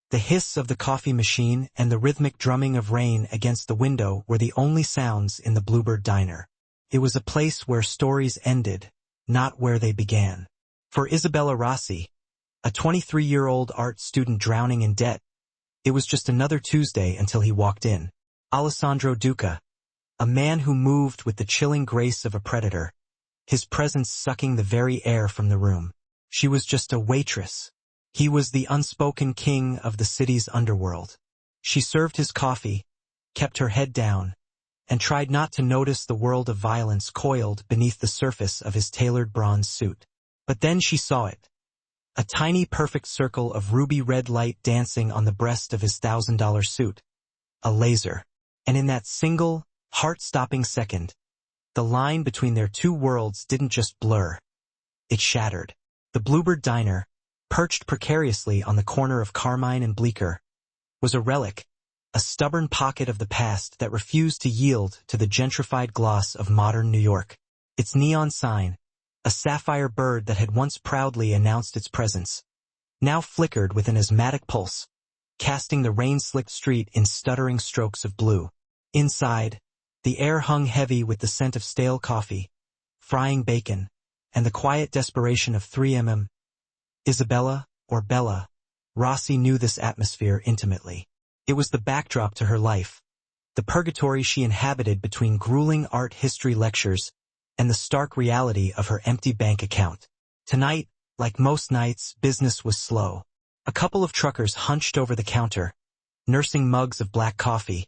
The hiss of the coffee machine and the rhythmic drumming of rain against the window were the only sounds in the Bluebird Diner. It was a place where stories ended, not where they began. For Isabella Rossi, a 23-year-old art student drowning in debt, it was just another Tuesday until he walked in. Alessandro Duca, a man who moved with the chilling grace of a predator, his presence sucking the very air from the room. She was just a waitress. He was the unspoken king of the city's underworld. She served his coffee, kept her head down, and tried not to notice the world of violence coiled beneath the surface of his tailored bronze suit. But then she saw it. A tiny perfect circle of ruby red light dancing on the breast of his $1,000 suit. A laser. And in that single, heart-stopping second, the line between their two worlds didn't just blur. It shattered. The Bluebird Diner, perched precariously on the corner of Carmine and Bleecker, was a relic, a stubborn pocket of the past that refused to yield to the gentrified gloss of modern New York. Its neon sign, a sapphire bird that had once proudly announced its presence, now flickered with an asthmatic pulse, casting the rain-slicked street in stuttering strokes of blue. Inside, the air hung heavy with the scent of stale coffee, frying bacon, and the quiet desperation of 3mm. Isabella, or Bella, Rossi knew this atmosphere intimately. It was the backdrop to her life, the purgatory she inhabited between grueling art history lectures and the stark reality of her empty bank account. Tonight, like most nights, business was slow. A couple of truckers hunched over the counter, nursing mugs of black coffee,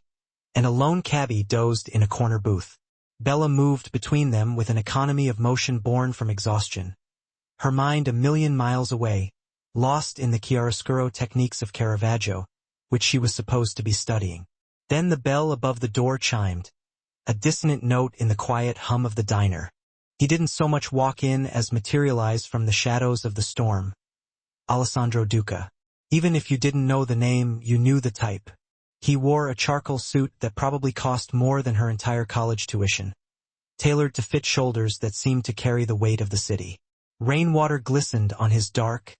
and a lone cabbie dozed in a corner booth. Bella moved between them with an economy of motion born from exhaustion, her mind a million miles away, lost in the chiaroscuro techniques of Caravaggio, which she was supposed to be studying. Then the bell above the door chimed, a dissonant note in the quiet hum of the diner. He didn't so much walk in as materialize from the shadows of the storm. Alessandro Duca. Even if you didn't know the name, you knew the type. He wore a charcoal suit that probably cost more than her entire college tuition, tailored to fit shoulders that seemed to carry the weight of the city. Rainwater glistened on his dark,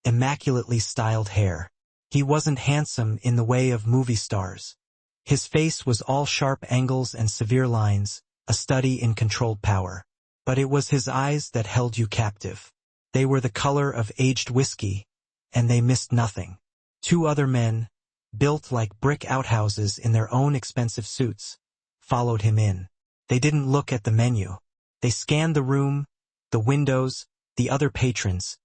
immaculately styled hair. He wasn't handsome in the way of movie stars. His face was all sharp angles and severe lines, a study in controlled power. But it was his eyes that held you captive. They were the color of aged whiskey, and they missed nothing. Two other men, built like brick outhouses in their own expensive suits, followed him in. They didn't look at the menu. They scanned the room, the windows, the other patrons,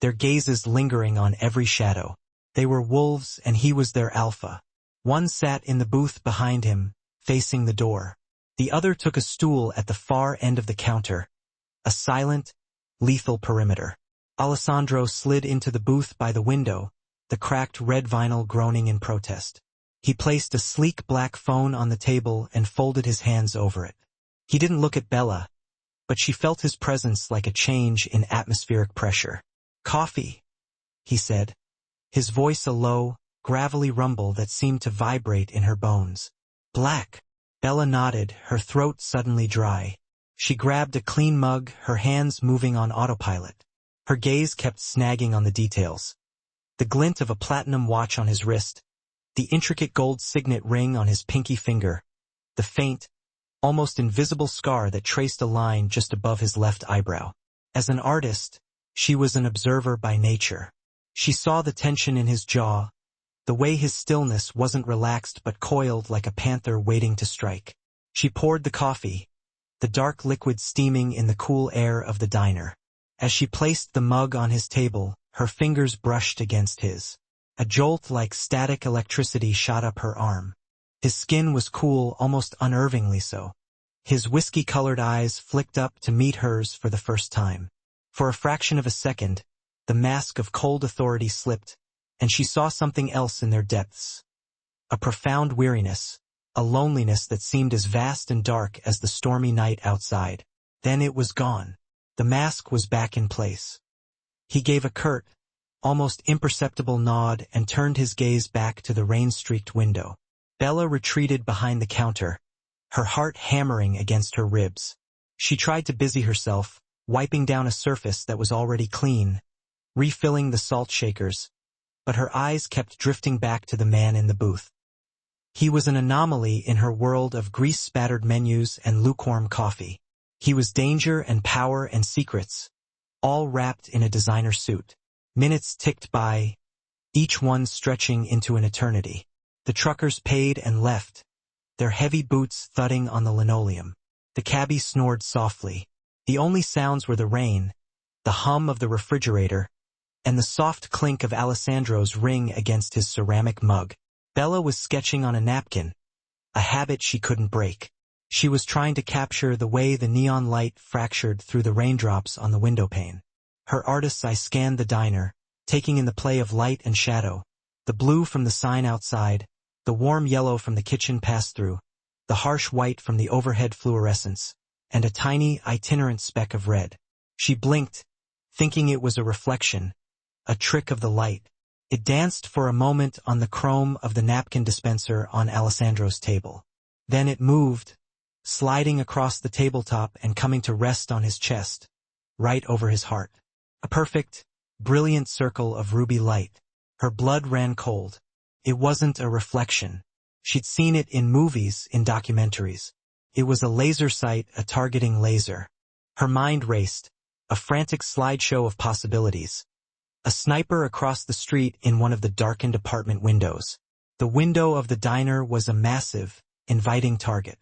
their gazes lingering on every shadow. They were wolves and he was their alpha. One sat in the booth behind him, facing the door. The other took a stool at the far end of the counter, a silent, lethal perimeter. Alessandro slid into the booth by the window, the cracked red vinyl groaning in protest. He placed a sleek black phone on the table and folded his hands over it. He didn't look at Bella, but she felt his presence like a change in atmospheric pressure. "Coffee," he said, his voice a low, gravelly rumble that seemed to vibrate in her bones. "Black." Bella nodded, her throat suddenly dry. She grabbed a clean mug, her hands moving on autopilot. Her gaze kept snagging on the details. The glint of a platinum watch on his wrist, the intricate gold signet ring on his pinky finger, the faint, almost invisible scar that traced a line just above his left eyebrow. As an artist, she was an observer by nature. She saw the tension in his jaw, the way his stillness wasn't relaxed but coiled like a panther waiting to strike. She poured the coffee, the dark liquid steaming in the cool air of the diner. As she placed the mug on his table, her fingers brushed against his. A jolt like static electricity shot up her arm. His skin was cool, almost unnervingly so. His whiskey-colored eyes flicked up to meet hers for the first time. For a fraction of a second, the mask of cold authority slipped, and she saw something else in their depths. A profound weariness, a loneliness that seemed as vast and dark as the stormy night outside. Then it was gone. The mask was back in place. He gave a curt, almost imperceptible nod and turned his gaze back to the rain-streaked window. Bella retreated behind the counter, her heart hammering against her ribs. She tried to busy herself, wiping down a surface that was already clean, refilling the salt shakers, but her eyes kept drifting back to the man in the booth. He was an anomaly in her world of grease-spattered menus and lukewarm coffee. He was danger and power and secrets, all wrapped in a designer suit. Minutes ticked by, each one stretching into an eternity. The truckers paid and left, their heavy boots thudding on the linoleum. The cabbie snored softly. The only sounds were the rain, the hum of the refrigerator, and the soft clink of Alessandro's ring against his ceramic mug. Bella was sketching on a napkin, a habit she couldn't break. She was trying to capture the way the neon light fractured through the raindrops on the windowpane. Her artist's eye scanned the diner, taking in the play of light and shadow, the blue from the sign outside, the warm yellow from the kitchen pass-through, the harsh white from the overhead fluorescence, and a tiny, itinerant speck of red. She blinked, thinking it was a reflection, a trick of the light. It danced for a moment on the chrome of the napkin dispenser on Alessandro's table. Then it moved, sliding across the tabletop and coming to rest on his chest, right over his heart. A perfect, brilliant circle of ruby light. Her blood ran cold. It wasn't a reflection. She'd seen it in movies, in documentaries. It was a laser sight, a targeting laser. Her mind raced, a frantic slideshow of possibilities. A sniper across the street in one of the darkened apartment windows. The window of the diner was a massive, inviting target.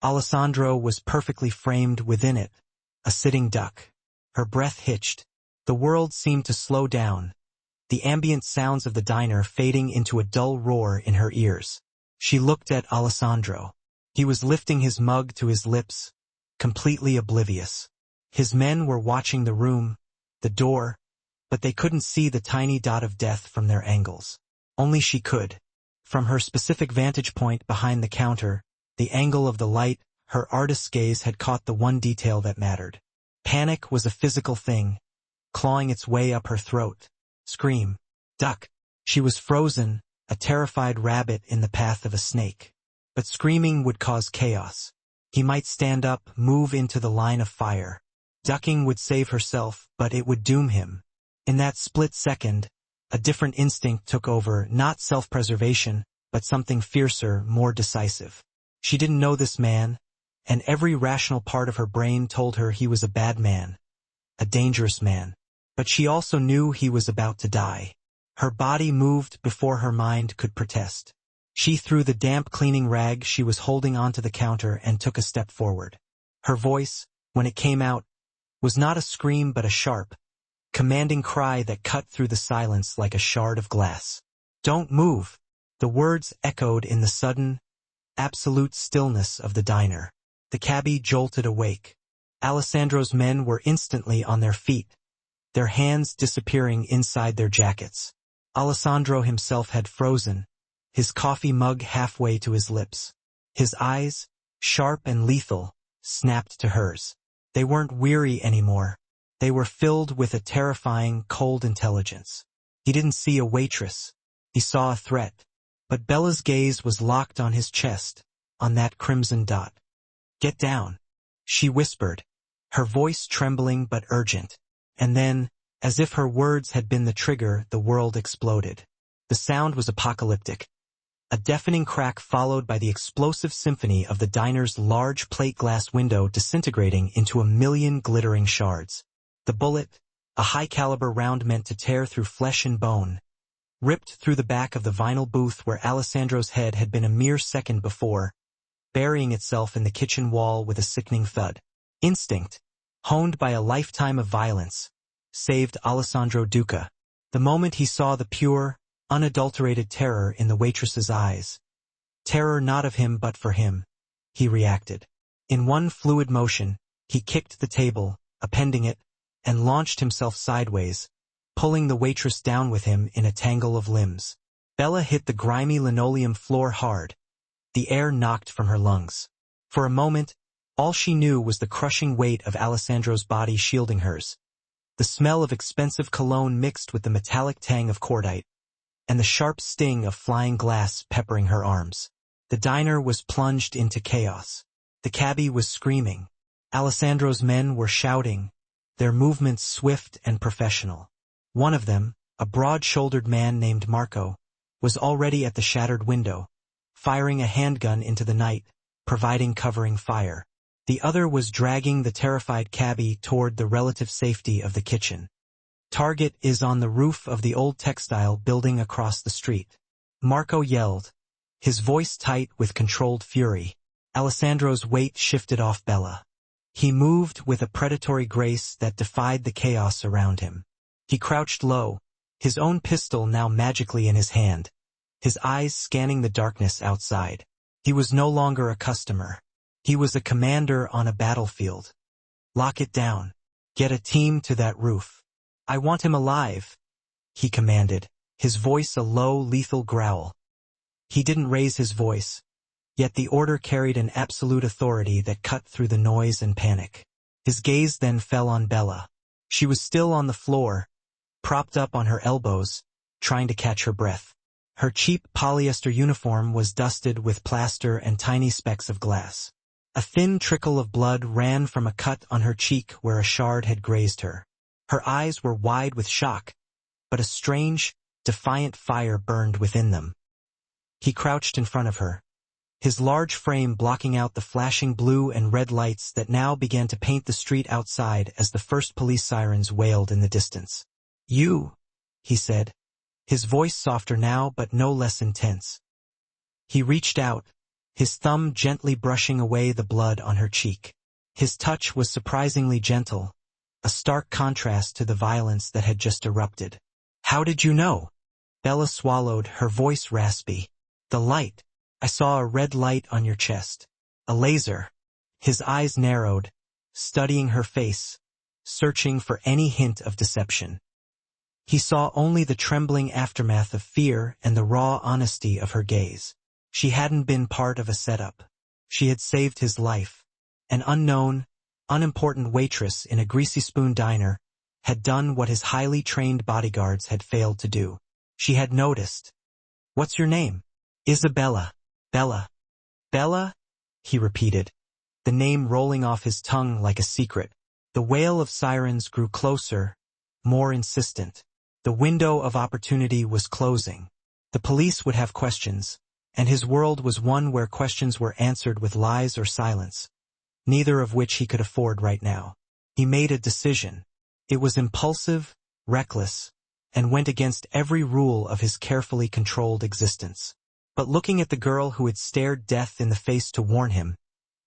Alessandro was perfectly framed within it, a sitting duck. Her breath hitched. The world seemed to slow down, the ambient sounds of the diner fading into a dull roar in her ears. She looked at Alessandro. He was lifting his mug to his lips, completely oblivious. His men were watching the room, the door, but they couldn't see the tiny dot of death from their angles. Only she could. From her specific vantage point behind the counter, the angle of the light, her artist's gaze had caught the one detail that mattered. Panic was a physical thing, clawing its way up her throat. Scream. Duck. She was frozen, a terrified rabbit in the path of a snake. But screaming would cause chaos. He might stand up, move into the line of fire. Ducking would save herself, but it would doom him. In that split second, a different instinct took over, not self-preservation, but something fiercer, more decisive. She didn't know this man, and every rational part of her brain told her he was a bad man, a dangerous man. But she also knew he was about to die. Her body moved before her mind could protest. She threw the damp cleaning rag she was holding onto the counter and took a step forward. Her voice, when it came out, was not a scream but a sharp, commanding cry that cut through the silence like a shard of glass. Don't move. The words echoed in the sudden, absolute stillness of the diner. The cabbie jolted awake. Alessandro's men were instantly on their feet, their hands disappearing inside their jackets. Alessandro himself had frozen, his coffee mug halfway to his lips. His eyes, sharp and lethal, snapped to hers. They weren't weary anymore. They were filled with a terrifying, cold intelligence. He didn't see a waitress. He saw a threat. But Bella's gaze was locked on his chest, on that crimson dot. Get down, she whispered, her voice trembling but urgent. And then, as if her words had been the trigger, the world exploded. The sound was apocalyptic. A deafening crack followed by the explosive symphony of the diner's large plate glass window disintegrating into a million glittering shards. The bullet, a high-caliber round meant to tear through flesh and bone, ripped through the back of the vinyl booth where Alessandro's head had been a mere second before, burying itself in the kitchen wall with a sickening thud. Instinct, honed by a lifetime of violence, saved Alessandro Duca. The moment he saw the pure, unadulterated terror in the waitress's eyes, terror not of him but for him, he reacted. In one fluid motion, he kicked the table, upending it, and launched himself sideways, pulling the waitress down with him in a tangle of limbs. Bella hit the grimy linoleum floor hard. The air knocked from her lungs. For a moment, all she knew was the crushing weight of Alessandro's body shielding hers, the smell of expensive cologne mixed with the metallic tang of cordite, and the sharp sting of flying glass peppering her arms. The diner was plunged into chaos. The cabbie was screaming. Alessandro's men were shouting, their movements swift and professional. One of them, a broad-shouldered man named Marco, was already at the shattered window, firing a handgun into the night, providing covering fire. The other was dragging the terrified cabbie toward the relative safety of the kitchen. "Target is on the roof of the old textile building across the street," Marco yelled, his voice tight with controlled fury. Alessandro's weight shifted off Bella. He moved with a predatory grace that defied the chaos around him. He crouched low, his own pistol now magically in his hand, his eyes scanning the darkness outside. He was no longer a customer. He was a commander on a battlefield. "Lock it down. Get a team to that roof. I want him alive," he commanded, his voice a low, lethal growl. He didn't raise his voice, yet the order carried an absolute authority that cut through the noise and panic. His gaze then fell on Bella. She was still on the floor, propped up on her elbows, trying to catch her breath. Her cheap polyester uniform was dusted with plaster and tiny specks of glass. A thin trickle of blood ran from a cut on her cheek where a shard had grazed her. Her eyes were wide with shock, but a strange, defiant fire burned within them. He crouched in front of her, his large frame blocking out the flashing blue and red lights that now began to paint the street outside as the first police sirens wailed in the distance. "You," he said, his voice softer now but no less intense. He reached out, his thumb gently brushing away the blood on her cheek. His touch was surprisingly gentle, a stark contrast to the violence that had just erupted. "How did you know?" Bella swallowed, her voice raspy. "The light. I saw a red light on your chest. A laser." His eyes narrowed, studying her face, searching for any hint of deception. He saw only the trembling aftermath of fear and the raw honesty of her gaze. She hadn't been part of a setup. She had saved his life. An unknown, unimportant waitress in a greasy spoon diner had done what his highly trained bodyguards had failed to do. She had noticed. "What's your name?" "Isabella." "Bella." "Bella?" he repeated, the name rolling off his tongue like a secret. The wail of sirens grew closer, more insistent. The window of opportunity was closing. The police would have questions, and his world was one where questions were answered with lies or silence, neither of which he could afford right now. He made a decision. It was impulsive, reckless, and went against every rule of his carefully controlled existence. But looking at the girl who had stared death in the face to warn him,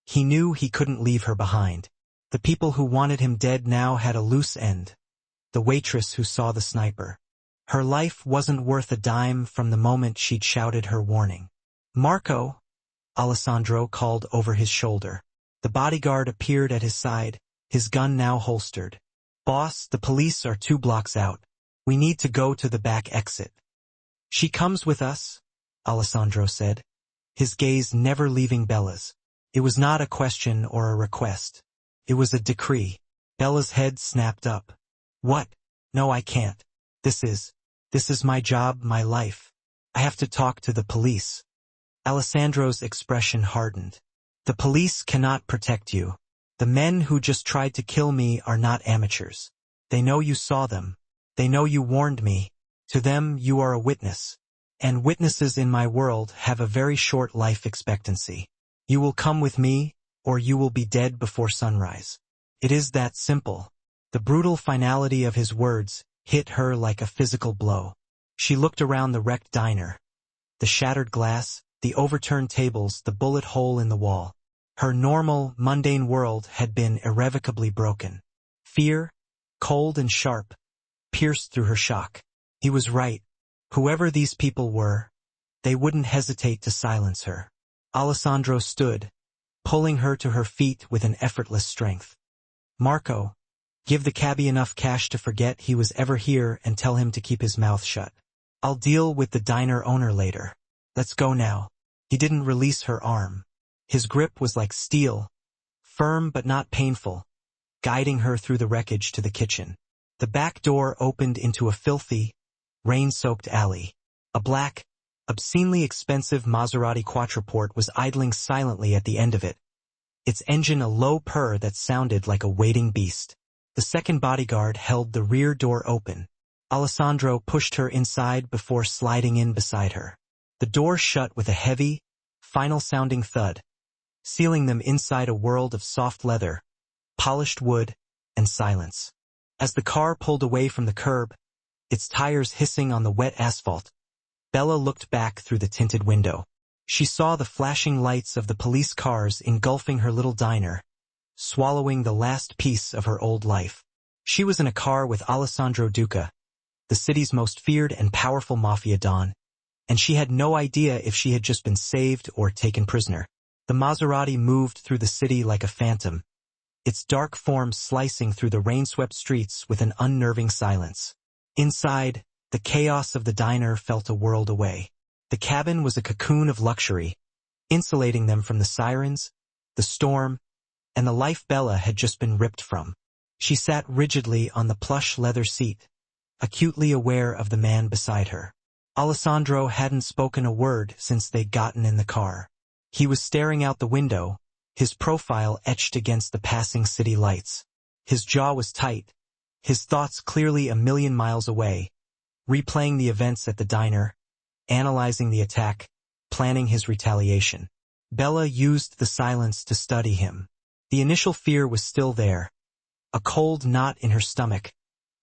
he knew he couldn't leave her behind. The people who wanted him dead now had a loose end. The waitress who saw the sniper. Her life wasn't worth a dime from the moment she'd shouted her warning. "Marco," Alessandro called over his shoulder. The bodyguard appeared at his side, his gun now holstered. "Boss, the police are 2 blocks out. We need to go to the back exit." "She comes with us," Alessandro said, his gaze never leaving Bella's. It was not a question or a request. It was a decree. Bella's head snapped up. "What? No, I can't. This is my job, my life. I have to talk to the police." Alessandro's expression hardened. "The police cannot protect you. The men who just tried to kill me are not amateurs. They know you saw them. They know you warned me. To them, you are a witness. And witnesses in my world have a very short life expectancy. You will come with me, or you will be dead before sunrise. It is that simple." The brutal finality of his words hit her like a physical blow. She looked around the wrecked diner. The shattered glass, the overturned tables, the bullet hole in the wall. Her normal, mundane world had been irrevocably broken. Fear, cold and sharp, pierced through her shock. He was right. Whoever these people were, they wouldn't hesitate to silence her. Alessandro stood, pulling her to her feet with an effortless strength. "Marco, give the cabbie enough cash to forget he was ever here and tell him to keep his mouth shut. I'll deal with the diner owner later. Let's go now." He didn't release her arm. His grip was like steel, firm but not painful, guiding her through the wreckage to the kitchen. The back door opened into a filthy, rain-soaked alley. A black, obscenely expensive Maserati Quattraport was idling silently at the end of it, its engine a low purr that sounded like a waiting beast. The second bodyguard held the rear door open, Alessandro pushed her inside before sliding in beside her. The door shut with a heavy, final-sounding thud, sealing them inside a world of soft leather, polished wood, and silence. As the car pulled away from the curb, its tires hissing on the wet asphalt, Bella looked back through the tinted window. She saw the flashing lights of the police cars engulfing her little diner, swallowing the last piece of her old life. She was in a car with Alessandro Duca, the city's most feared and powerful mafia don, and she had no idea if she had just been saved or taken prisoner. The Maserati moved through the city like a phantom, its dark form slicing through the rain-swept streets with an unnerving silence. Inside, the chaos of the diner felt a world away. The cabin was a cocoon of luxury, insulating them from the sirens, the storm, and the life Bella had just been ripped from. She sat rigidly on the plush leather seat, acutely aware of the man beside her. Alessandro hadn't spoken a word since they'd gotten in the car. He was staring out the window, his profile etched against the passing city lights. His jaw was tight, his thoughts clearly a million miles away, replaying the events at the diner, analyzing the attack, planning his retaliation. Bella used the silence to study him. The initial fear was still there, a cold knot in her stomach,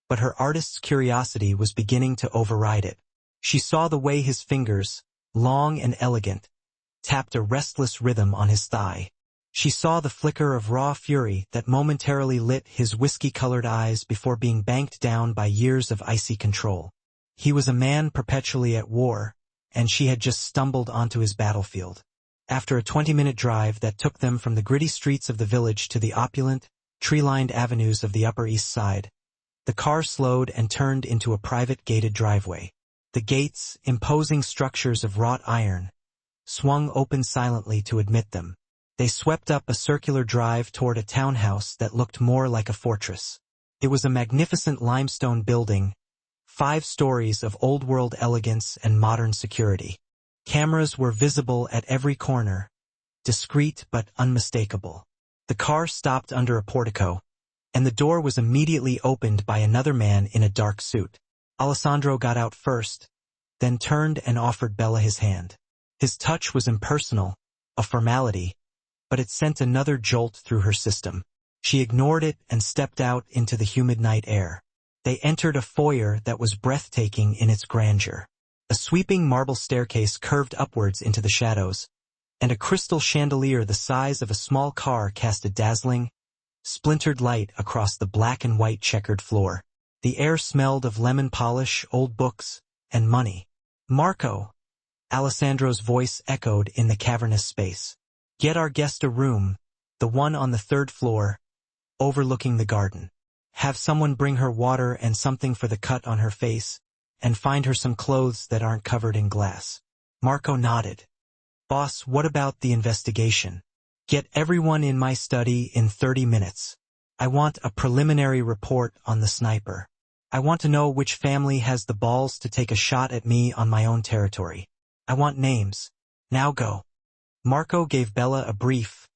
but her artist's curiosity was beginning to override it. She saw the way his fingers, long and elegant, tapped a restless rhythm on his thigh. She saw the flicker of raw fury that momentarily lit his whiskey-colored eyes before being banked down by years of icy control. He was a man perpetually at war, and she had just stumbled onto his battlefield. After a 20-minute drive that took them from the gritty streets of the village to the opulent, tree-lined avenues of the Upper East Side, the car slowed and turned into a private gated driveway. The gates, imposing structures of wrought iron, swung open silently to admit them. They swept up a circular drive toward a townhouse that looked more like a fortress. It was a magnificent limestone building, 5 stories of old-world elegance and modern security. Cameras were visible at every corner, discreet but unmistakable. The car stopped under a portico, and the door was immediately opened by another man in a dark suit. Alessandro got out first, then turned and offered Bella his hand. His touch was impersonal, a formality, but it sent another jolt through her system. She ignored it and stepped out into the humid night air. They entered a foyer that was breathtaking in its grandeur. A sweeping marble staircase curved upwards into the shadows, and a crystal chandelier the size of a small car cast a dazzling, splintered light across the black and white checkered floor. The air smelled of lemon polish, old books, and money. "Marco," Alessandro's voice echoed in the cavernous space. "Get our guest a room, the one on the 3rd floor, overlooking the garden. Have someone bring her water and something for the cut on her face, and find her some clothes that aren't covered in glass." Marco nodded. "Boss, what about the investigation? Get everyone in my study in 30 minutes. I want a preliminary report on the sniper. I want to know which family has the balls to take a shot at me on my own territory. I want names. Now go." Marco gave Bella a brief,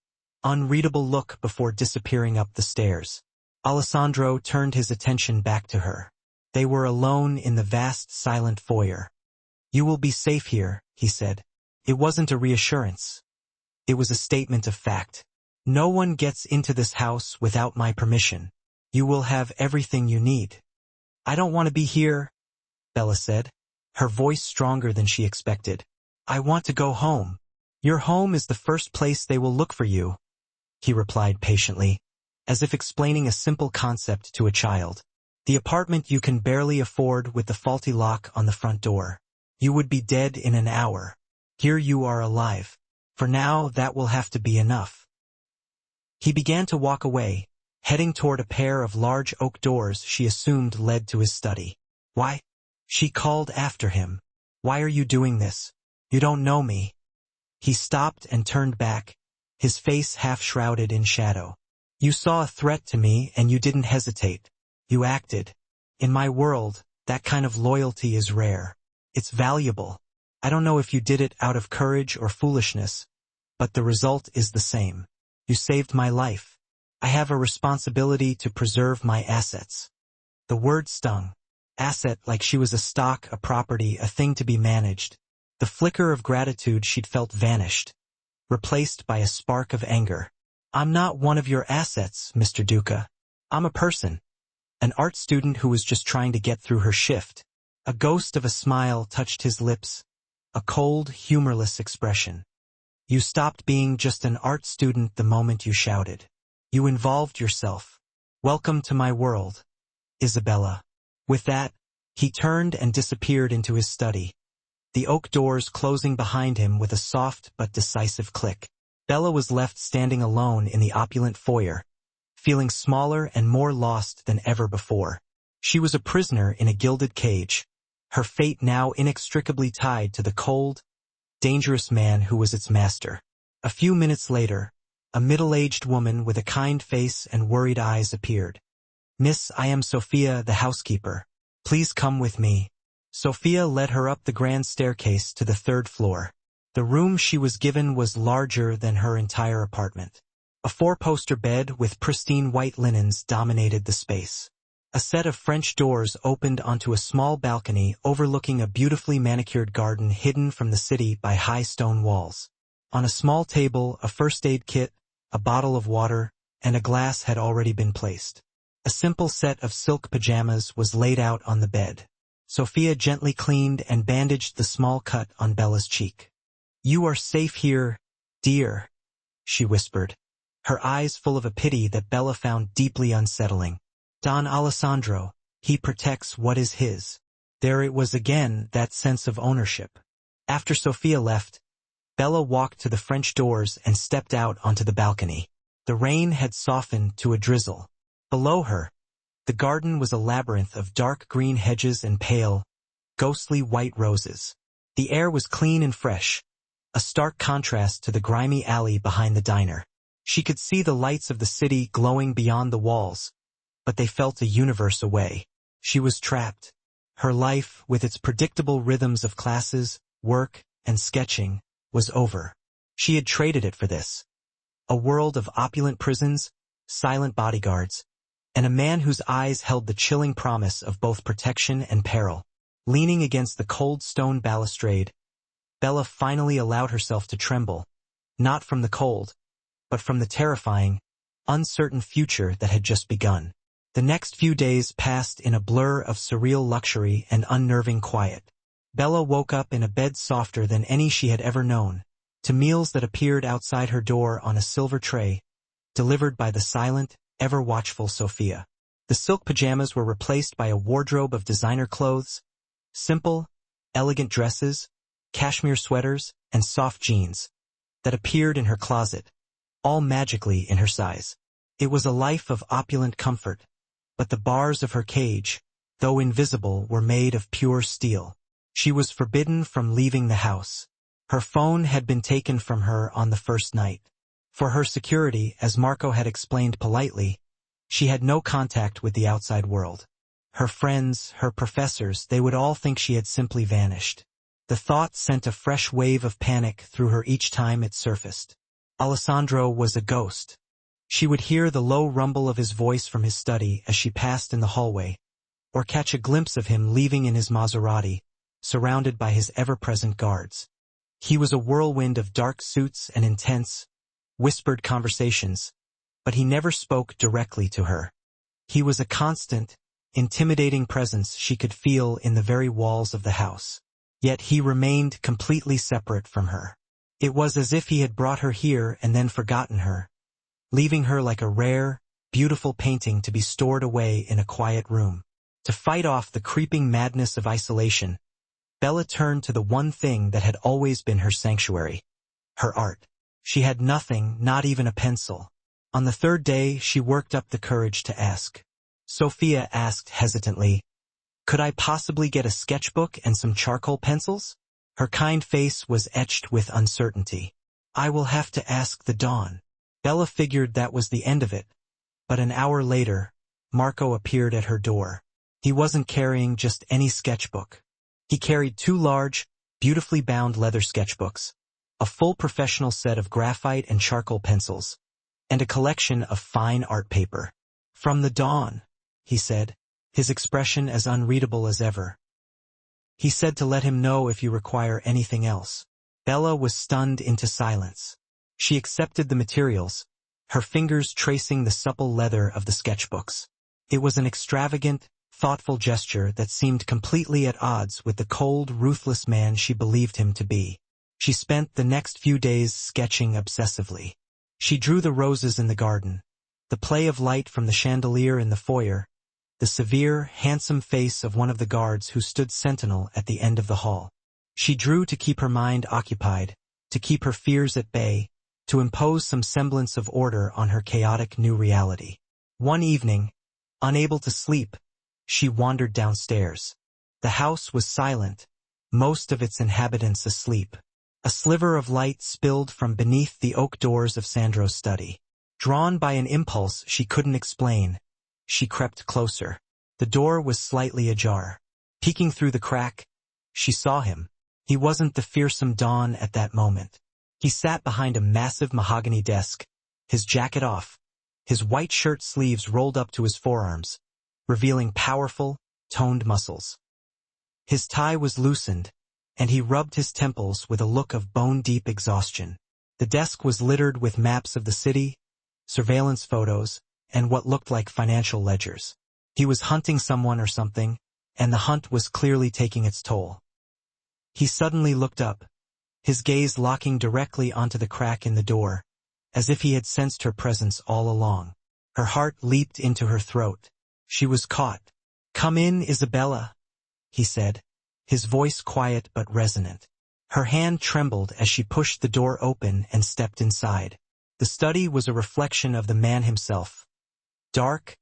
unreadable look before disappearing up the stairs. Alessandro turned his attention back to her. They were alone in the vast, silent foyer. "You will be safe here," he said. It wasn't a reassurance. It was a statement of fact. "No one gets into this house without my permission. You will have everything you need." "I don't want to be here," Bella said, her voice stronger than she expected. "I want to go home." "Your home is the first place they will look for you," he replied patiently, as if explaining a simple concept to a child. "The apartment you can barely afford with the faulty lock on the front door. You would be dead in an hour. Here you are alive. For now, that will have to be enough." He began to walk away, heading toward a pair of large oak doors she assumed led to his study. "Why?" she called after him. "Why are you doing this? You don't know me." He stopped and turned back, his face half shrouded in shadow. "You saw a threat to me and you didn't hesitate. You acted. In my world, that kind of loyalty is rare. It's valuable. I don't know if you did it out of courage or foolishness, but the result is the same. You saved my life. I have a responsibility to preserve my assets." The word stung. asset like she was a stock, a property, a thing to be managed. The flicker of gratitude she'd felt vanished, replaced by a spark of anger. I'm not one of your assets, Mr. Duca. I'm a person. An art student who was just trying to get through her shift. A ghost of a smile touched his lips, a cold, humorless expression. You stopped being just an art student the moment you shouted. You involved yourself. Welcome to my world, Isabella. With that, he turned and disappeared into his study, the oak doors closing behind him with a soft but decisive click. Bella was left standing alone in the opulent foyer, feeling smaller and more lost than ever before. She was a prisoner in a gilded cage, her fate now inextricably tied to the cold, dangerous man who was its master. A few minutes later, a middle-aged woman with a kind face and worried eyes appeared. Miss, I am Sophia, the housekeeper. Please come with me. Sophia led her up the grand staircase to the 3rd floor. The room she was given was larger than her entire apartment. A 4-poster bed with pristine white linens dominated the space. A set of French doors opened onto a small balcony overlooking a beautifully manicured garden hidden from the city by high stone walls. On a small table, a first aid kit, a bottle of water, and a glass had already been placed. A simple set of silk pajamas was laid out on the bed. Sophia gently cleaned and bandaged the small cut on Bella's cheek. You are safe here, dear, she whispered, her eyes full of a pity that Bella found deeply unsettling. Don Alessandro, he protects what is his. There it was again, that sense of ownership. After Sophia left, Bella walked to the French doors and stepped out onto the balcony. The rain had softened to a drizzle. Below her, the garden was a labyrinth of dark green hedges and pale, ghostly white roses. The air was clean and fresh, a stark contrast to the grimy alley behind the diner. She could see the lights of the city glowing beyond the walls, but they felt a universe away. She was trapped. Her life, with its predictable rhythms of classes, work, and sketching, was over. She had traded it for this. A world of opulent prisons, silent bodyguards, and a man whose eyes held the chilling promise of both protection and peril. Leaning against the cold stone balustrade, Bella finally allowed herself to tremble, not from the cold, but from the terrifying, uncertain future that had just begun. The next few days passed in a blur of surreal luxury and unnerving quiet. Bella woke up in a bed softer than any she had ever known, to meals that appeared outside her door on a silver tray, delivered by the silent, ever-watchful Sophia. The silk pajamas were replaced by a wardrobe of designer clothes, simple, elegant dresses, cashmere sweaters, and soft jeans, that appeared in her closet, all magically in her size. It was a life of opulent comfort, but the bars of her cage, though invisible, were made of pure steel. She was forbidden from leaving the house. Her phone had been taken from her on the first night. For her security, as Marco had explained politely, she had no contact with the outside world. Her friends, her professors, they would all think she had simply vanished. The thought sent a fresh wave of panic through her each time it surfaced. Alessandro was a ghost. She would hear the low rumble of his voice from his study as she passed in the hallway, or catch a glimpse of him leaving in his Maserati, surrounded by his ever-present guards. He was a whirlwind of dark suits and intense, whispered conversations, but he never spoke directly to her. He was a constant, intimidating presence she could feel in the very walls of the house. Yet he remained completely separate from her. It was as if he had brought her here and then forgotten her, leaving her like a rare, beautiful painting to be stored away in a quiet room. To fight off the creeping madness of isolation, Bella turned to the one thing that had always been her sanctuary: her art. She had nothing, not even a pencil. On the 3rd day, she worked up the courage to ask. Sophia asked hesitantly, "Could I possibly get a sketchbook and some charcoal pencils?" Her kind face was etched with uncertainty. "I will have to ask the Dawn." Bella figured that was the end of it, but an hour later, Marco appeared at her door. He wasn't carrying just any sketchbook. He carried 2 large, beautifully bound leather sketchbooks, a full professional set of graphite and charcoal pencils, and a collection of fine art paper. "From the Dawn," he said. his expression as unreadable as ever. He said to let him know if you require anything else. Bella was stunned into silence. She accepted the materials, her fingers tracing the supple leather of the sketchbooks. It was an extravagant, thoughtful gesture that seemed completely at odds with the cold, ruthless man she believed him to be. She spent the next few days sketching obsessively. She drew the roses in the garden, the play of light from the chandelier in the foyer, the severe, handsome face of one of the guards who stood sentinel at the end of the hall. She drew to keep her mind occupied, to keep her fears at bay, to impose some semblance of order on her chaotic new reality. One evening, unable to sleep, she wandered downstairs. The house was silent, most of its inhabitants asleep. A sliver of light spilled from beneath the oak doors of Sandro's study. Drawn by an impulse she couldn't explain, she crept closer. The door was slightly ajar. Peeking through the crack, she saw him. He wasn't the fearsome Dawn at that moment. He sat behind a massive mahogany desk, his jacket off, his white shirt sleeves rolled up to his forearms, revealing powerful, toned muscles. His tie was loosened, and he rubbed his temples with a look of bone-deep exhaustion. The desk was littered with maps of the city, surveillance photos, and what looked like financial ledgers. He was hunting someone or something, and the hunt was clearly taking its toll. He suddenly looked up, his gaze locking directly onto the crack in the door, as if he had sensed her presence all along. Her heart leaped into her throat. She was caught. "Come in, Isabella," he said, his voice quiet but resonant. Her hand trembled as she pushed the door open and stepped inside. The study was a reflection of the man himself. Dark,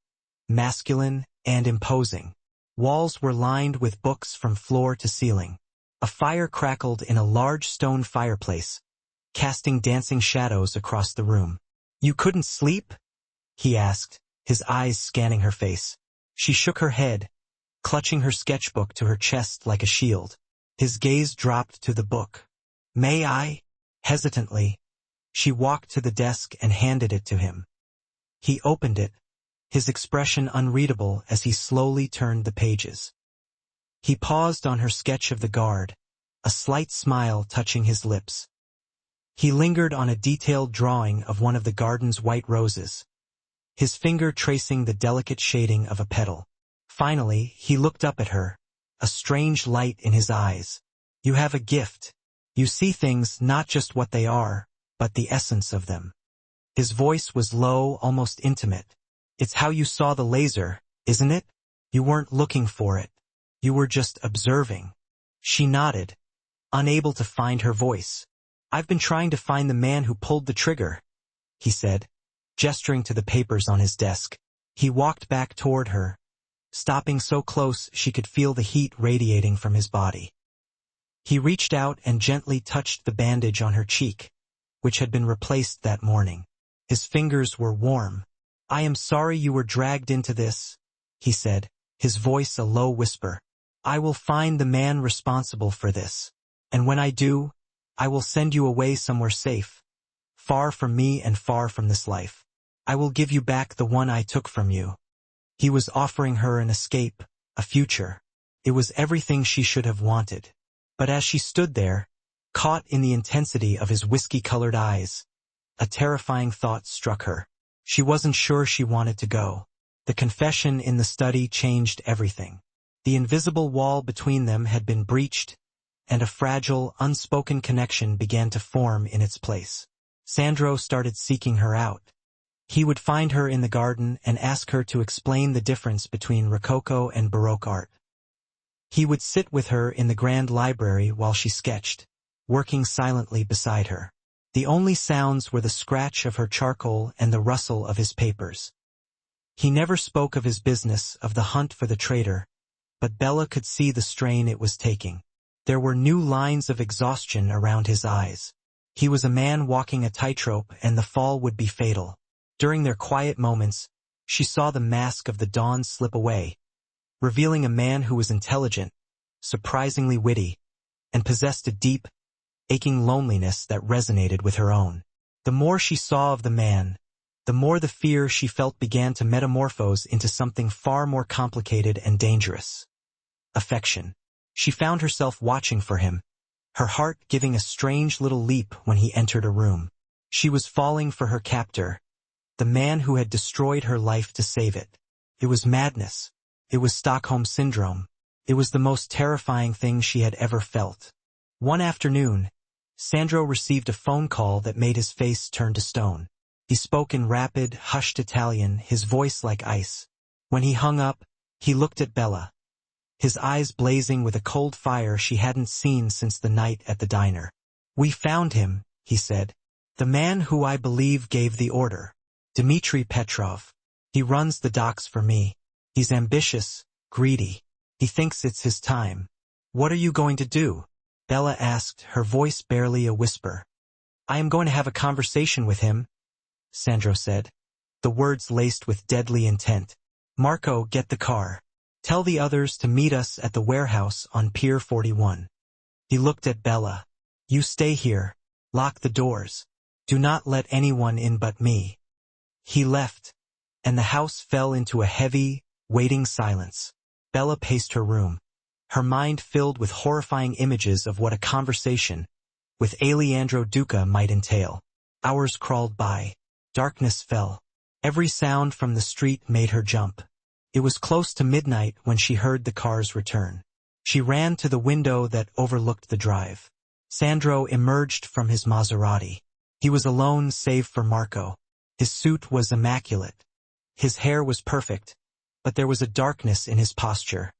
masculine, and imposing. Walls were lined with books from floor to ceiling. A fire crackled in a large stone fireplace, casting dancing shadows across the room. "You couldn't sleep?" he asked, his eyes scanning her face. She shook her head, clutching her sketchbook to her chest like a shield. His gaze dropped to the book. "May I?" Hesitantly, she walked to the desk and handed it to him. He opened it, his expression unreadable as he slowly turned the pages. He paused on her sketch of the guard, a slight smile touching his lips. He lingered on a detailed drawing of one of the garden's white roses, his finger tracing the delicate shading of a petal. Finally, he looked up at her, a strange light in his eyes. "You have a gift. You see things not just what they are, but the essence of them." His voice was low, almost intimate. "It's how you saw the laser, isn't it? You weren't looking for it. You were just observing." She nodded, unable to find her voice. "I've been trying to find the man who pulled the trigger," he said, gesturing to the papers on his desk. He walked back toward her, stopping so close she could feel the heat radiating from his body. He reached out and gently touched the bandage on her cheek, which had been replaced that morning. His fingers were warm. "I am sorry you were dragged into this," he said, his voice a low whisper. "I will find the man responsible for this. And when I do, I will send you away somewhere safe, far from me and far from this life. I will give you back the one I took from you." He was offering her an escape, a future. It was everything she should have wanted. But as she stood there, caught in the intensity of his whiskey-colored eyes, a terrifying thought struck her. She wasn't sure she wanted to go. The confession in the study changed everything. The invisible wall between them had been breached, and a fragile, unspoken connection began to form in its place. Sandro started seeking her out. He would find her in the garden and ask her to explain the difference between Rococo and Baroque art. He would sit with her in the grand library while she sketched, working silently beside her. The only sounds were the scratch of her charcoal and the rustle of his papers. He never spoke of his business, of the hunt for the traitor, but Bella could see the strain it was taking. There were new lines of exhaustion around his eyes. He was a man walking a tightrope, and the fall would be fatal. During their quiet moments, she saw the mask of the dawn slip away, revealing a man who was intelligent, surprisingly witty, and possessed a deep, aching loneliness that resonated with her own. The more she saw of the man, the more the fear she felt began to metamorphose into something far more complicated and dangerous. Affection. She found herself watching for him, her heart giving a strange little leap when he entered a room. She was falling for her captor, the man who had destroyed her life to save it. It was madness. It was Stockholm Syndrome. It was the most terrifying thing she had ever felt. One afternoon, Sandro received a phone call that made his face turn to stone. He spoke in rapid, hushed Italian, his voice like ice. When he hung up, he looked at Bella, his eyes blazing with a cold fire she hadn't seen since the night at the diner. "We found him," he said. "The man who I believe gave the order. Dmitry Petrov. He runs the docks for me. He's ambitious, greedy. He thinks it's his time." "What are you going to do?" Bella asked, her voice barely a whisper. "I am going to have a conversation with him," Sandro said, the words laced with deadly intent. "Marco, get the car. Tell the others to meet us at the warehouse on Pier 41. He looked at Bella. "You stay here. Lock the doors. Do not let anyone in but me." He left, and the house fell into a heavy, waiting silence. Bella paced her room, her mind filled with horrifying images of what a conversation with Alejandro Duca might entail. Hours crawled by. Darkness fell. Every sound from the street made her jump. It was close to midnight when she heard the car's return. She ran to the window that overlooked the drive. Sandro emerged from his Maserati. He was alone save for Marco. His suit was immaculate. His hair was perfect, but there was a darkness in his posture,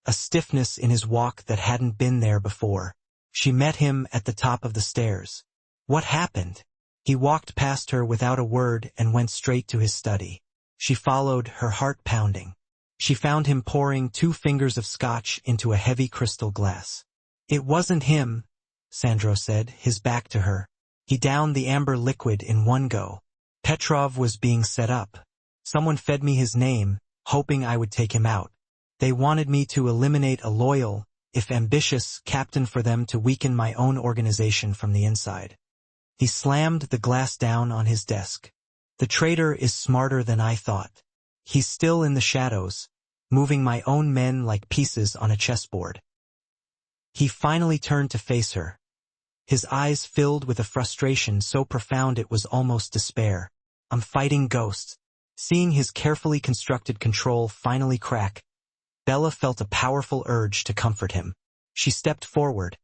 a stiffness in his walk that hadn't been there before. She met him at the top of the stairs. "What happened?" He walked past her without a word and went straight to his study. She followed, her heart pounding. She found him pouring 2 fingers of scotch into a heavy crystal glass. "It wasn't him," Sandro said, his back to her. He downed the amber liquid in one go. "Petrov was being set up. Someone fed me his name, hoping I would take him out. They wanted me to eliminate a loyal, if ambitious, captain for them to weaken my own organization from the inside." He slammed the glass down on his desk. "The traitor is smarter than I thought. He's still in the shadows, moving my own men like pieces on a chessboard." He finally turned to face her, his eyes filled with a frustration so profound it was almost despair. "I'm fighting ghosts." Seeing his carefully constructed control finally crack, Bella felt a powerful urge to comfort him. She stepped forward,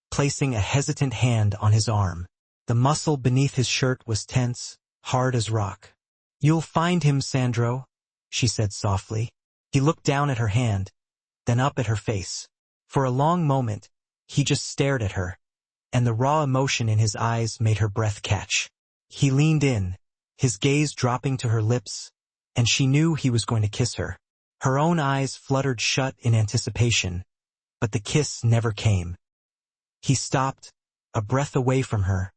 placing a hesitant hand on his arm. The muscle beneath his shirt was tense, hard as rock. "You'll find him, Sandro," she said softly. He looked down at her hand, then up at her face. For a long moment, he just stared at her, and the raw emotion in his eyes made her breath catch. He leaned in, his gaze dropping to her lips, and she knew he was going to kiss her. Her own eyes fluttered shut in anticipation, but the kiss never came. He stopped, a breath away from her,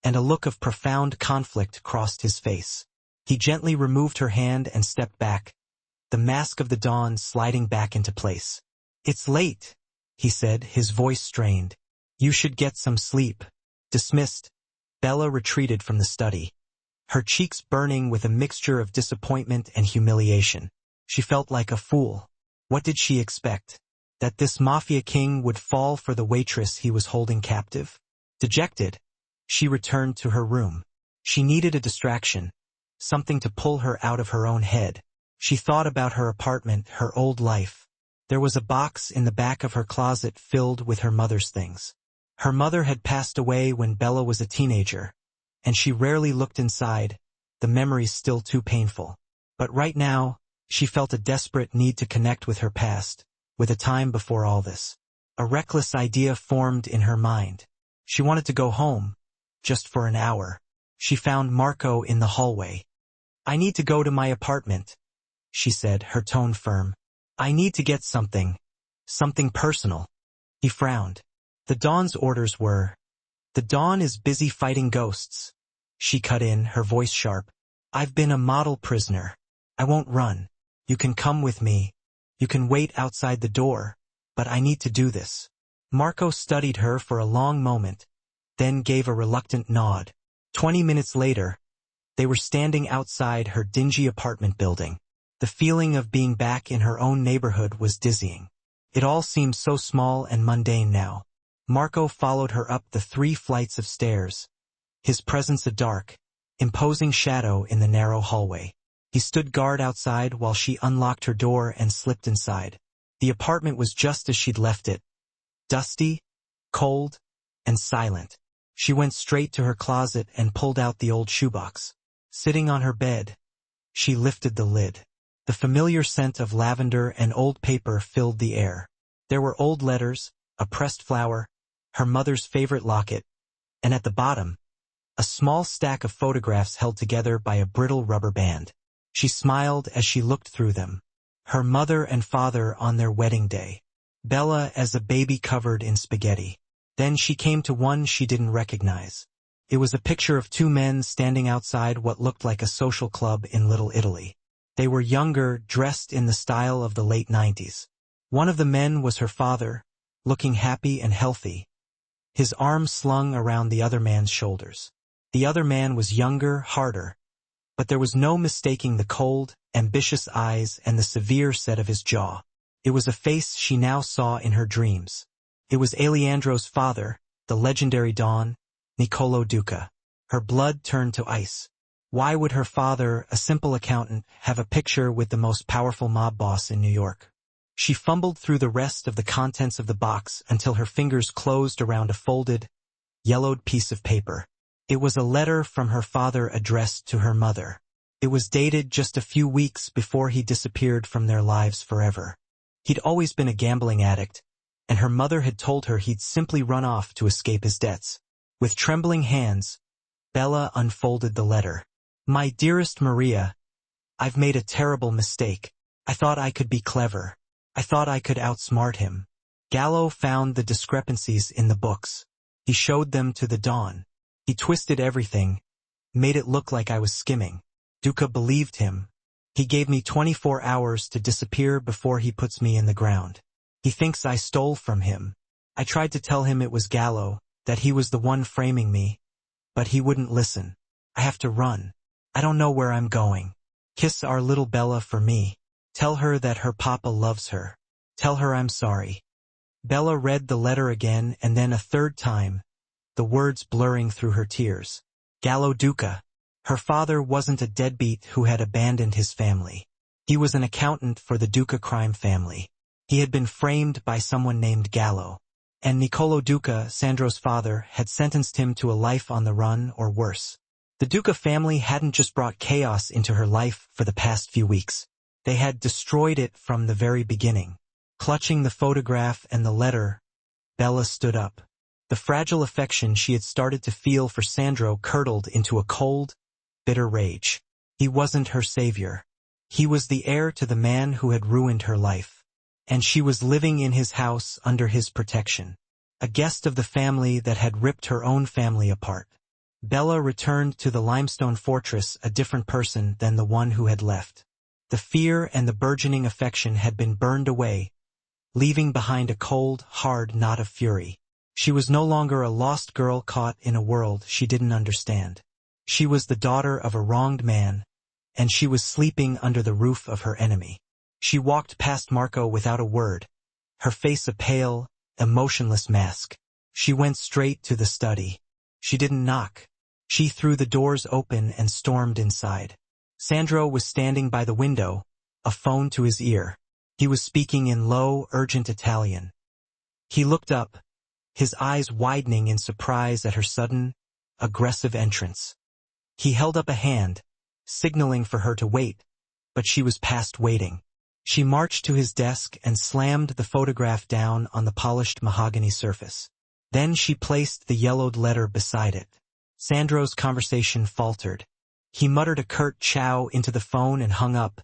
and a look of profound conflict crossed his face. He gently removed her hand and stepped back, the mask of the dawn sliding back into place. "It's late," he said, his voice strained. "You should get some sleep." Dismissed, Bella retreated from the study, her cheeks burning with a mixture of disappointment and humiliation. She felt like a fool. What did she expect? That this Mafia king would fall for the waitress he was holding captive? Dejected, she returned to her room. She needed a distraction, something to pull her out of her own head. She thought about her apartment, her old life. There was a box in the back of her closet filled with her mother's things. Her mother had passed away when Bella was a teenager, and she rarely looked inside, the memories still too painful. But right now, she felt a desperate need to connect with her past, with a time before all this. A reckless idea formed in her mind. She wanted to go home, just for an hour. She found Marco in the hallway. "I need to go to my apartment," she said, her tone firm. "I need to get something personal." He frowned. The Dawn's orders were, "The Dawn is busy fighting ghosts." She cut in, her voice sharp. "I've been a model prisoner. I won't run. You can come with me. You can wait outside the door, but I need to do this." Marco studied her for a long moment, then gave a reluctant nod. 20 minutes later, They were standing outside her dingy apartment building. The feeling of being back in her own neighborhood was dizzying. It all seemed so small and mundane now. Marco followed her up the 3 flights of stairs, his presence a dark, imposing shadow in the narrow hallway. He stood guard outside while she unlocked her door and slipped inside. The apartment was just as she'd left it, dusty, cold, and silent. She went straight to her closet and pulled out the old shoebox. Sitting on her bed, she lifted the lid. The familiar scent of lavender and old paper filled the air. There were old letters, a pressed flower, her mother's favorite locket, and at the bottom, a small stack of photographs held together by a brittle rubber band. She smiled as she looked through them. Her mother and father on their wedding day. Bella as a baby covered in spaghetti. Then she came to one she didn't recognize. It was a picture of 2 men standing outside what looked like a social club in Little Italy. They were younger, dressed in the style of the late 90s. One of the men was her father, looking happy and healthy, his arm slung around the other man's shoulders. The other man was younger, harder, but there was no mistaking the cold, ambitious eyes and the severe set of his jaw. It was a face she now saw in her dreams. It was Alejandro's father, the legendary Don, Niccolo Duca. Her blood turned to ice. Why would her father, a simple accountant, have a picture with the most powerful mob boss in New York? She fumbled through the rest of the contents of the box until her fingers closed around a folded, yellowed piece of paper. It was a letter from her father addressed to her mother. It was dated just a few weeks before he disappeared from their lives forever. He'd always been a gambling addict, and her mother had told her he'd simply run off to escape his debts. With trembling hands, Bella unfolded the letter. My dearest Maria, I've made a terrible mistake. I thought I could be clever. I thought I could outsmart him. Gallo found the discrepancies in the books. He showed them to the Don. He twisted everything, made it look like I was skimming. Duca believed him. He gave me 24 hours to disappear before he puts me in the ground. He thinks I stole from him. I tried to tell him it was Gallo, that he was the one framing me, but he wouldn't listen. I have to run. I don't know where I'm going. Kiss our little Bella for me. Tell her that her papa loves her. Tell her I'm sorry. Bella read the letter again and then a 3rd time, the words blurring through her tears. Gallo Duca. Her father wasn't a deadbeat who had abandoned his family. He was an accountant for the Duca crime family. He had been framed by someone named Gallo. And Niccolo Duca, Sandro's father, had sentenced him to a life on the run or worse. The Duca family hadn't just brought chaos into her life for the past few weeks. They had destroyed it from the very beginning. Clutching the photograph and the letter, Bella stood up. The fragile affection she had started to feel for Sandro curdled into a cold, bitter rage. He wasn't her savior. He was the heir to the man who had ruined her life. And she was living in his house under his protection. A guest of the family that had ripped her own family apart. Bella returned to the limestone fortress a different person than the one who had left. The fear and the burgeoning affection had been burned away, leaving behind a cold, hard knot of fury. She was no longer a lost girl caught in a world she didn't understand. She was the daughter of a wronged man, and she was sleeping under the roof of her enemy. She walked past Marco without a word, her face a pale, emotionless mask. She went straight to the study. She didn't knock. She threw the doors open and stormed inside. Sandro was standing by the window, a phone to his ear. He was speaking in low, urgent Italian. He looked up, his eyes widening in surprise at her sudden, aggressive entrance. He held up a hand, signaling for her to wait, but she was past waiting. She marched to his desk and slammed the photograph down on the polished mahogany surface. Then she placed the yellowed letter beside it. Sandro's conversation faltered. He muttered a curt ciao into the phone and hung up,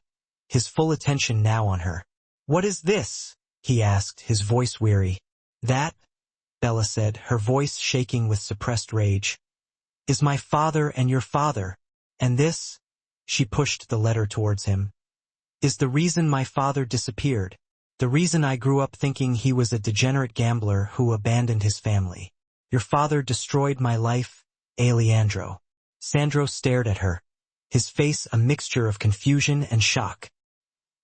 his full attention now on her. "What is this?" he asked, his voice weary. "That," Bella said, her voice shaking with suppressed rage, "is my father and your father, and this," she pushed the letter towards him, "is the reason my father disappeared, the reason I grew up thinking he was a degenerate gambler who abandoned his family. Your father destroyed my life, Alejandro." Sandro stared at her. his face a mixture of confusion and shock.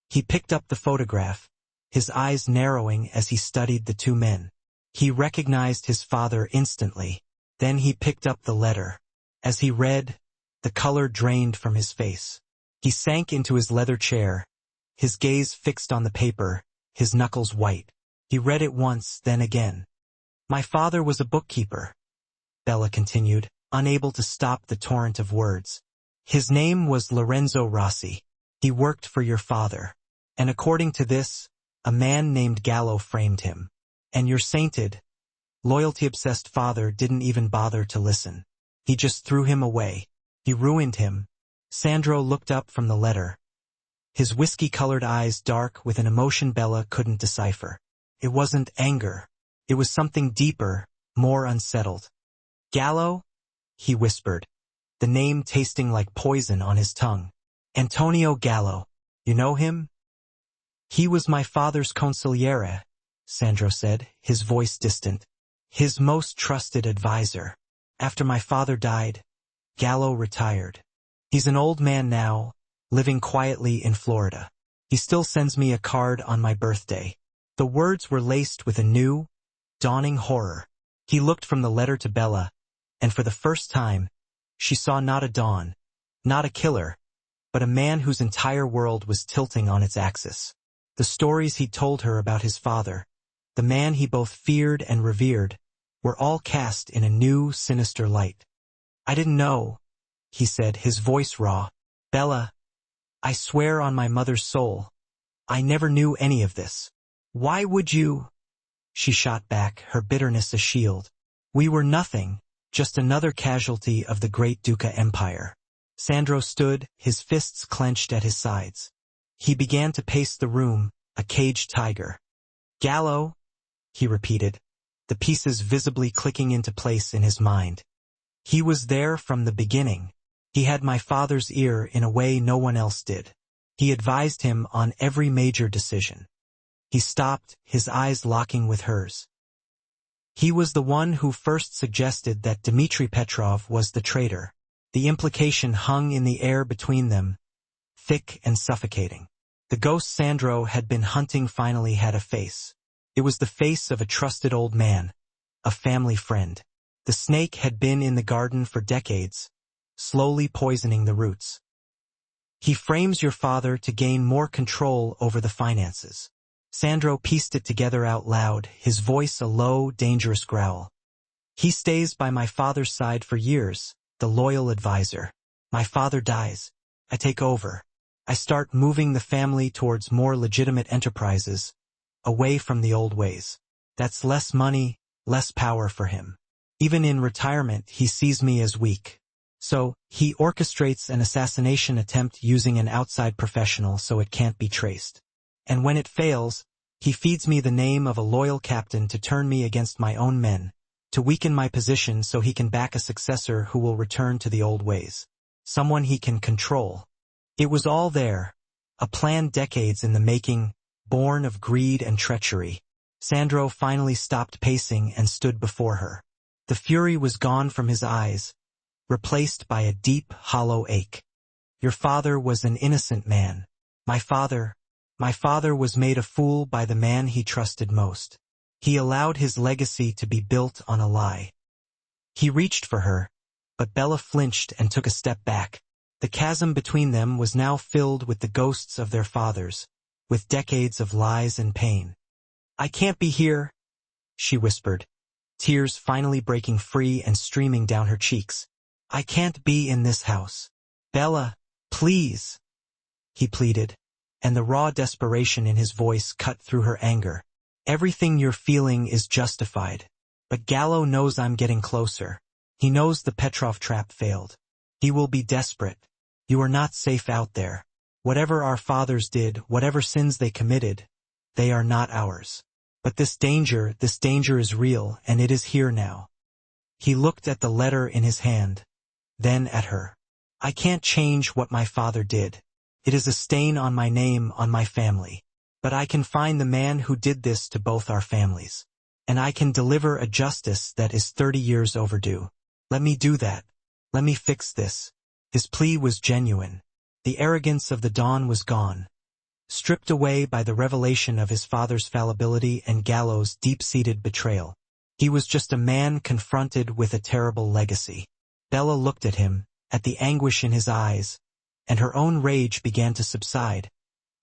He picked up the photograph, his eyes narrowing as he studied the two men. He recognized his father instantly. Then he picked up the letter. As he read, the color drained from his face. He sank into his leather chair, his gaze fixed on the paper, his knuckles white. He read it once, then again. "My father was a bookkeeper," Bella continued, unable to stop the torrent of words. "His name was Lorenzo Rossi. He worked for your father. And according to this, a man named Gallo framed him. And your sainted, loyalty-obsessed father didn't even bother to listen. He just threw him away. He ruined him." Sandro looked up from the letter, his whiskey-colored eyes dark with an emotion Bella couldn't decipher. It wasn't anger. It was something deeper, more unsettled. "Gallo?" he whispered, the name tasting like poison on his tongue. "Antonio Gallo. You know him?" "He was my father's consigliere," Sandro said, his voice distant. "His most trusted advisor. After my father died, Gallo retired. He's an old man now, living quietly in Florida. He still sends me a card on my birthday." The words were laced with a new, dawning horror. He looked from the letter to Bella, and for the first time, she saw not a Don, not a killer, but a man whose entire world was tilting on its axis. The stories he'd told her about his father, the man he both feared and revered, were all cast in a new, sinister light. "I didn't know," he said, his voice raw. "Bella, I swear on my mother's soul, I never knew any of this." "Why would you?" she shot back, her bitterness a shield. "We were nothing, just another casualty of the great Duca Empire." Sandro stood, his fists clenched at his sides. He began to pace the room, a caged tiger. "Gallo," he repeated, the pieces visibly clicking into place in his mind. "He was there from the beginning. He had my father's ear in a way no one else did. He advised him on every major decision." He stopped, his eyes locking with hers. "He was the one who first suggested that Dmitri Petrov was the traitor." The implication hung in the air between them, thick and suffocating. The ghost Sandro had been hunting finally had a face. It was the face of a trusted old man, a family friend. The snake had been in the garden for decades, slowly poisoning the roots. "He frames your father to gain more control over the finances." Sandro pieced it together out loud, his voice a low, dangerous growl. "He stays by my father's side for years, the loyal advisor. My father dies. I take over. I start moving the family towards more legitimate enterprises, away from the old ways. That's less money, less power for him. Even in retirement, he sees me as weak. So, he orchestrates an assassination attempt using an outside professional so it can't be traced. And when it fails, he feeds me the name of a loyal captain to turn me against my own men, to weaken my position so he can back a successor who will return to the old ways. Someone he can control. It was all there, a plan decades in the making, born of greed and treachery. Sandro finally stopped pacing and stood before her. The fury was gone from his eyes, replaced by a deep, hollow ache. "Your father was an innocent man. My father was made a fool by the man he trusted most. He allowed his legacy to be built on a lie." He reached for her, but Bella flinched and took a step back. The chasm between them was now filled with the ghosts of their fathers, with decades of lies and pain. "I can't be here," she whispered, tears finally breaking free and streaming down her cheeks. "I can't be in this house. Bella, please," he pleaded, and the raw desperation in his voice cut through her anger. "Everything you're feeling is justified. But Gallo knows I'm getting closer. He knows the Petrov trap failed. He will be desperate. You are not safe out there. Whatever our fathers did, whatever sins they committed, they are not ours. But this danger is real, and it is here now." He looked at the letter in his hand, then at her. "I can't change what my father did. It is a stain on my name, on my family. But I can find the man who did this to both our families. And I can deliver a justice that is 30 years overdue. Let me do that. Let me fix this." His plea was genuine. The arrogance of the Don was gone, stripped away by the revelation of his father's fallibility and Gallo's deep-seated betrayal. He was just a man confronted with a terrible legacy. Bella looked at him, at the anguish in his eyes, and her own rage began to subside,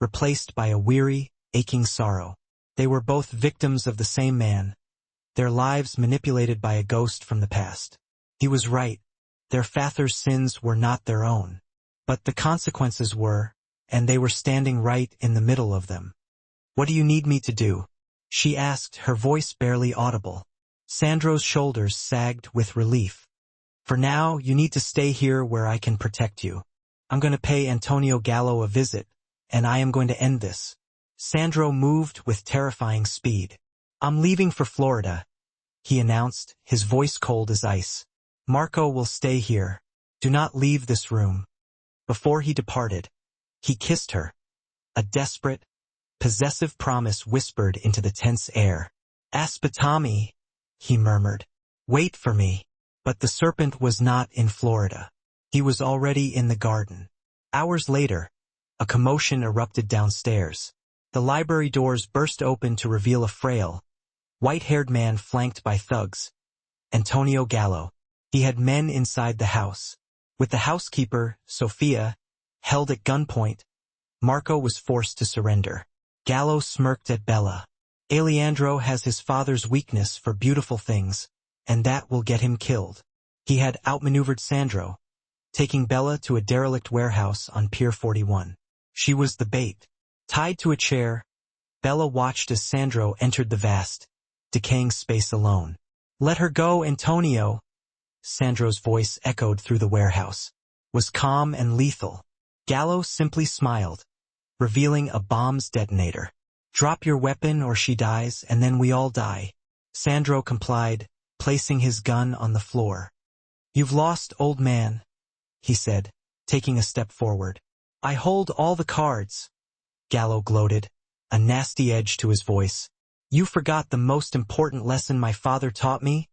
replaced by a weary, aching sorrow. They were both victims of the same man, their lives manipulated by a ghost from the past. He was right. Their father's sins were not their own. But the consequences were, and they were standing right in the middle of them. "What do you need me to do?" she asked, her voice barely audible. Sandro's shoulders sagged with relief. "For now, you need to stay here where I can protect you. I'm going to pay Antonio Gallo a visit, and I am going to end this." Sandro moved with terrifying speed. "I'm leaving for Florida," he announced, his voice cold as ice. "Marco will stay here. Do not leave this room." Before he departed, he kissed her. A desperate, possessive promise whispered into the tense air. "Aspettami," he murmured. "Wait for me." But the serpent was not in Florida. He was already in the garden. Hours later, a commotion erupted downstairs. The library doors burst open to reveal a frail, white-haired man flanked by thugs. Antonio Gallo. He had men inside the house. With the housekeeper, Sophia, held at gunpoint, Marco was forced to surrender. Gallo smirked at Bella. "Alejandro has his father's weakness for beautiful things, and that will get him killed." He had outmaneuvered Sandro, taking Bella to a derelict warehouse on Pier 41. She was the bait. Tied to a chair, Bella watched as Sandro entered the vast, decaying space alone. "Let her go, Antonio," Sandro's voice echoed through the warehouse, was calm and lethal. Gallo simply smiled, revealing a bomb's detonator. "Drop your weapon or she dies, and then we all die." Sandro complied, placing his gun on the floor. "You've lost, old man," he said, taking a step forward. "I hold all the cards," Gallo gloated, a nasty edge to his voice. "You forgot the most important lesson my father taught me?"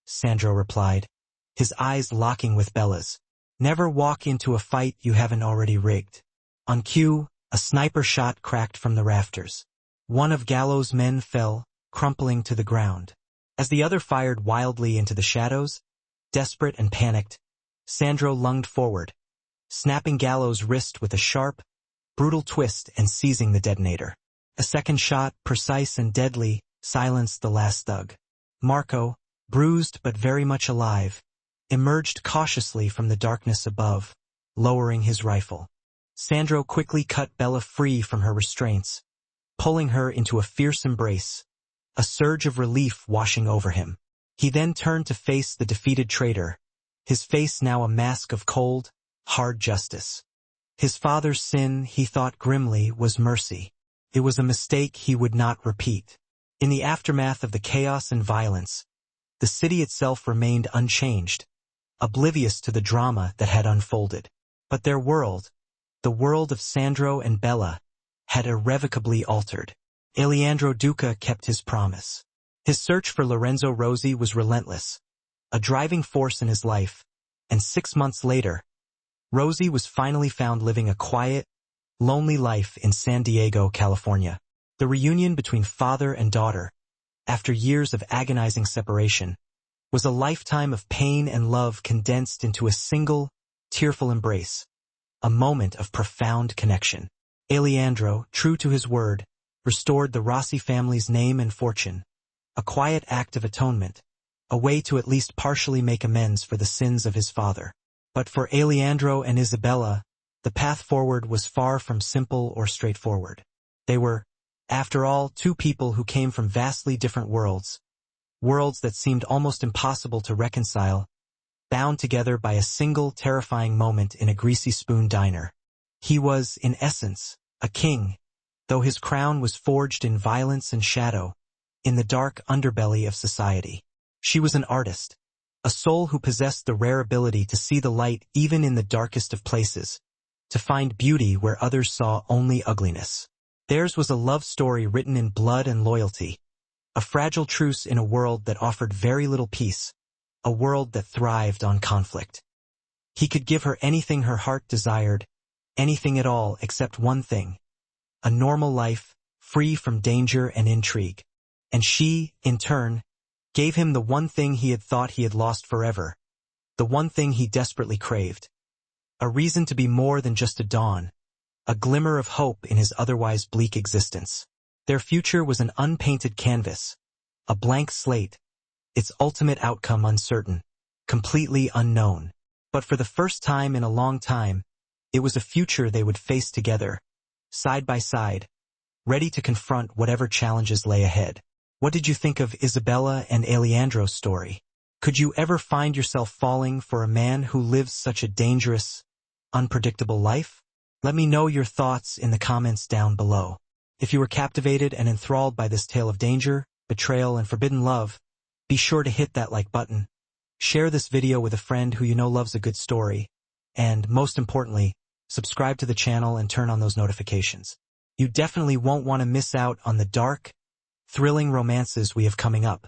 Sandro replied, his eyes locking with Bella's. "Never walk into a fight you haven't already rigged." On cue, a sniper shot cracked from the rafters. One of Gallo's men fell, crumpling to the ground. As the other fired wildly into the shadows, desperate and panicked, Sandro lunged forward, snapping Gallo's wrist with a sharp, brutal twist and seizing the detonator. A second shot, precise and deadly, silenced the last thug. Marco, bruised but very much alive, emerged cautiously from the darkness above, lowering his rifle. Sandro quickly cut Bella free from her restraints, pulling her into a fierce embrace, a surge of relief washing over him. He then turned to face the defeated traitor, his face now a mask of cold, hard justice. His father's sin, he thought grimly, was mercy. It was a mistake he would not repeat. In the aftermath of the chaos and violence, the city itself remained unchanged, oblivious to the drama that had unfolded. But their world, the world of Sandro and Bella, had irrevocably altered. Alejandro Duca kept his promise. His search for Lorenzo Rosi was relentless, a driving force in his life, and 6 months later, Rosi was finally found living a quiet, lonely life in San Diego, California. The reunion between father and daughter, after years of agonizing separation, was a lifetime of pain and love condensed into a single, tearful embrace, a moment of profound connection. Alejandro, true to his word, restored the Rossi family's name and fortune, a quiet act of atonement, a way to at least partially make amends for the sins of his father. But for Alejandro and Isabella, the path forward was far from simple or straightforward. They were, after all, two people who came from vastly different worlds that seemed almost impossible to reconcile, bound together by a single terrifying moment in a greasy spoon diner. He was, in essence, a king, though his crown was forged in violence and shadow, in the dark underbelly of society. She was an artist, a soul who possessed the rare ability to see the light even in the darkest of places, to find beauty where others saw only ugliness. Theirs was a love story written in blood and loyalty, a fragile truce in a world that offered very little peace, a world that thrived on conflict. He could give her anything her heart desired, anything at all except one thing: a normal life, free from danger and intrigue. And she, in turn, gave him the one thing he had thought he had lost forever, the one thing he desperately craved. A reason to be more than just a dawn, a glimmer of hope in his otherwise bleak existence. Their future was an unpainted canvas, a blank slate, its ultimate outcome uncertain, completely unknown. But for the first time in a long time, it was a future they would face together, side by side, ready to confront whatever challenges lay ahead. What did you think of Isabella and Alejandro's story? Could you ever find yourself falling for a man who lives such a dangerous, unpredictable life? Let me know your thoughts in the comments down below. If you were captivated and enthralled by this tale of danger, betrayal, and forbidden love, be sure to hit that like button. Share this video with a friend who you know loves a good story. And, most importantly, subscribe to the channel and turn on those notifications. You definitely won't want to miss out on the dark, thrilling romances we have coming up.